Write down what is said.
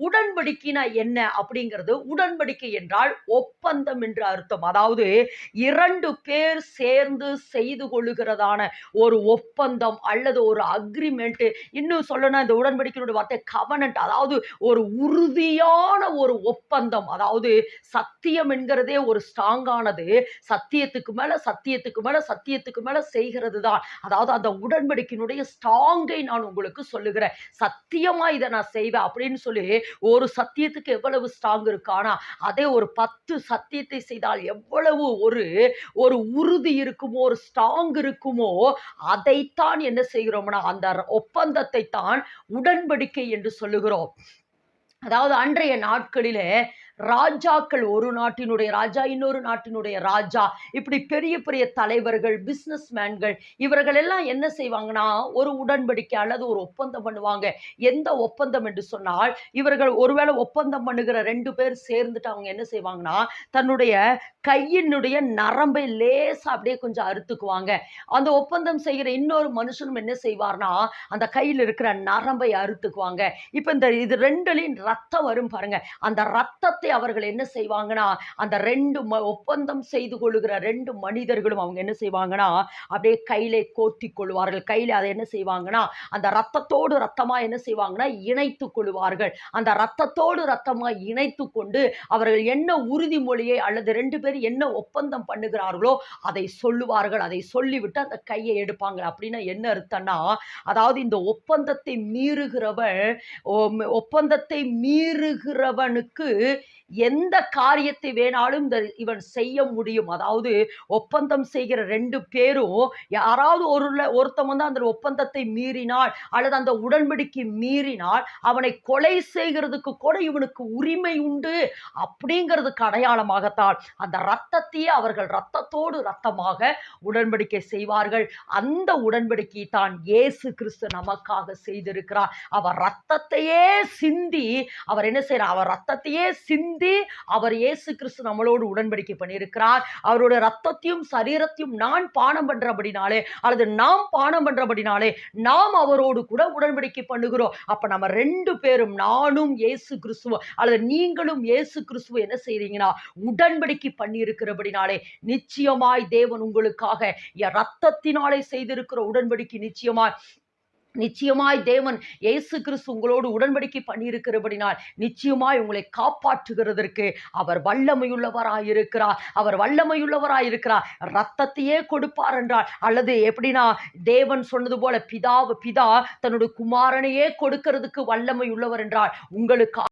உடன்படிக்கைனா என்ன அப்படிங்கிறது, உடன்படிக்கை என்றால் ஒப்பந்தம் என்று அர்த்தம். அதாவது 2 பேர் சேர்ந்து செய்து கொள்ளுகிறதான ஒரு ஒப்பந்தம் அல்லது ஒரு அக்ரிமெண்ட். இன்னும் சொல்லணும்னா இந்த உடன்படிக்கையோட வார்த்தை கவனன்ட், அதாவது ஒரு உறுதியான ஒரு ஒப்பந்தம். அதாவது சத்தியம் என்கிறதே ஒரு ஸ்ட்ராங்கானது. சத்தியத்துக்கு மேல சத்தியத்துக்கு மேல சத்தியத்துக்கு மேல செய்கிறது தான். அதாவது அந்த உடன்படிக்கையினுடைய ஸ்ட்ராங்கை நான் உங்களுக்கு சொல்லுகிறேன். சத்தியமா இதை நான் செய்வேன் அப்படின்னு சொல்லி ஒரு சத்தியத்துக்கு எவ்வளவு ஸ்ட்ராங் இருக்கு. ஆனா அதே ஒரு 10 சத்தியத்தை செய்தால் எவ்வளவு ஒரு ஒரு உறுதி இருக்குமோ, ஒரு ஸ்ட்ராங் இருக்குமோ, அதைத்தான் என்ன செய்கிறோம்னா அந்த ஒப்பந்தத்தை தான் உடன்படிக்கை என்று சொல்லுகிறோம். அதாவது அன்றைய நாட்களிலே ராஜாக்கள், ஒரு நாட்டினுடைய ராஜா, இன்னொரு நாட்டினுடைய ராஜா, இப்படி பெரிய பெரிய தலைவர்கள், பிசினஸ் மேன்கள், இவர்கள் எல்லாம் என்ன செய்வாங்கன்னா ஒரு உடன்படிக்கை அல்லது ஒரு ஒப்பந்தம் பண்ணுவாங்க. எந்த ஒப்பந்தம் என்று சொன்னால், இவர்கள் ஒருவேளை ஒப்பந்தம் பண்ணுகிற 2 பேர் சேர்ந்துட்டு அவங்க என்ன செய்வாங்கன்னா தன்னுடைய கையினுடைய நரம்பை லேசா அப்படியே கொஞ்சம் அறுத்துக்குவாங்க. அந்த ஒப்பந்தம் செய்கிற இன்னொரு மனுஷனும் என்ன செய்வார்னா அந்த கையில் இருக்கிற நரம்பை அறுத்துக்குவாங்க. இப்ப இந்த இது 2லையும் ரத்தம் வரும் பாருங்க. அந்த ரத்தத்தை அவர்கள் என்ன செய்வாங்கன்னா அந்த 2 ஒப்பந்தம் செய்து கொள்ளுகிற 2 மனிதர்களும் அவங்க என்ன செய்வாங்கன்னா அப்படியே கையிலே கோர்த்திக் கொள்வார்கள். கையில அதை என்ன செய்வாங்கன்னா அந்த ரத்தத்தோடு ரத்தமா என்ன செய்வாங்கன்னா இணைத்துக் கொள்வார்கள். அந்த ரத்தத்தோடு ரத்தமா இணைத்து கொண்டு அவர்கள் என்ன உறுதிமொழியை அல்லது 2 பேர் என்ன ஒப்பந்தம் பண்ணுகிறார்களோ அதை சொல்லுவார்கள். அதை சொல்லிவிட்டு அந்த கையை எடுப்பாங்க. அப்படின்னா என்ன அர்த்தம்னா, அதாவது இந்த ஒப்பந்தத்தை மீறுகிறவனுக்கு எந்த காரியத்தை வேணாலும் இவன் செய்ய முடியும். அதாவது ஒப்பந்தம் செய்கிற 2 பேரும் யாராவது ஒருத்தன் வந்து அந்த ஒப்பந்தத்தை மீறினால் அல்லது அந்த உடன்படிக்கை மீறினால் அவனை கொலை செய்கிறதுக்கு கூட இவனுக்கு உரிமை உண்டு அப்படிங்கிறதுக்கு அடையாளமாகத்தான் அந்த ரத்தத்தையே அவர்கள் ரத்தத்தோடு ரத்தமாக உடன்படிக்கை செய்வார்கள். அந்த உடன்படிக்கை தான் இயேசு கிறிஸ்து நமக்காக செய்திருக்கிறார். அவர் ரத்தத்தையே சிந்தி அவர் என்ன செய்யறார்? அவர் ரத்தத்தையே சிந்தி அவர் இயேசு கிறிஸ்து நம்மளோடு உடன்படிக்கை பண்ணியிருக்கிறார். அவருடைய ரத்தத்தையும் சரீரத்தையும் நான் பானம் பண்றபடினாலே அல்லது நாம் பானம் பண்றபடினாலே நாம் அவரோடு கூட உடன்படிக்கை பண்ணுகிறோம். அப்ப நம்ம 2 பேரும், நானும் இயேசு கிறிஸ்துவ அல்லது நீங்களும் இயேசு கிறிஸ்துவ என்ன செய்றீங்கன்னா உடன்படிக்கை பண்ணி இருக்கிறபடினாலே நிச்சயமாய் தேவன் உங்களுக்காக ரத்தத்தினாலே செய்திருக்கிற உடன்படிக்கை நிச்சயமாய் தேவன் இயேசு கிறிஸ்து உங்களோடு உடன்படிக்கை பண்ணியிருக்கிறபடினால் நிச்சயமாய் உங்களை காப்பாற்றுகிறதற்கு அவர் வல்லமையுள்ளவராயிருக்கிறார். ரத்தத்தையே கொடுப்பார் என்றால், அல்லது எப்படின்னா தேவன் சொன்னது போல பிதா தன்னுடைய குமாரனையே கொடுக்கிறதுக்கு வல்லமை உள்ளவர் என்றால் உங்களுக்கு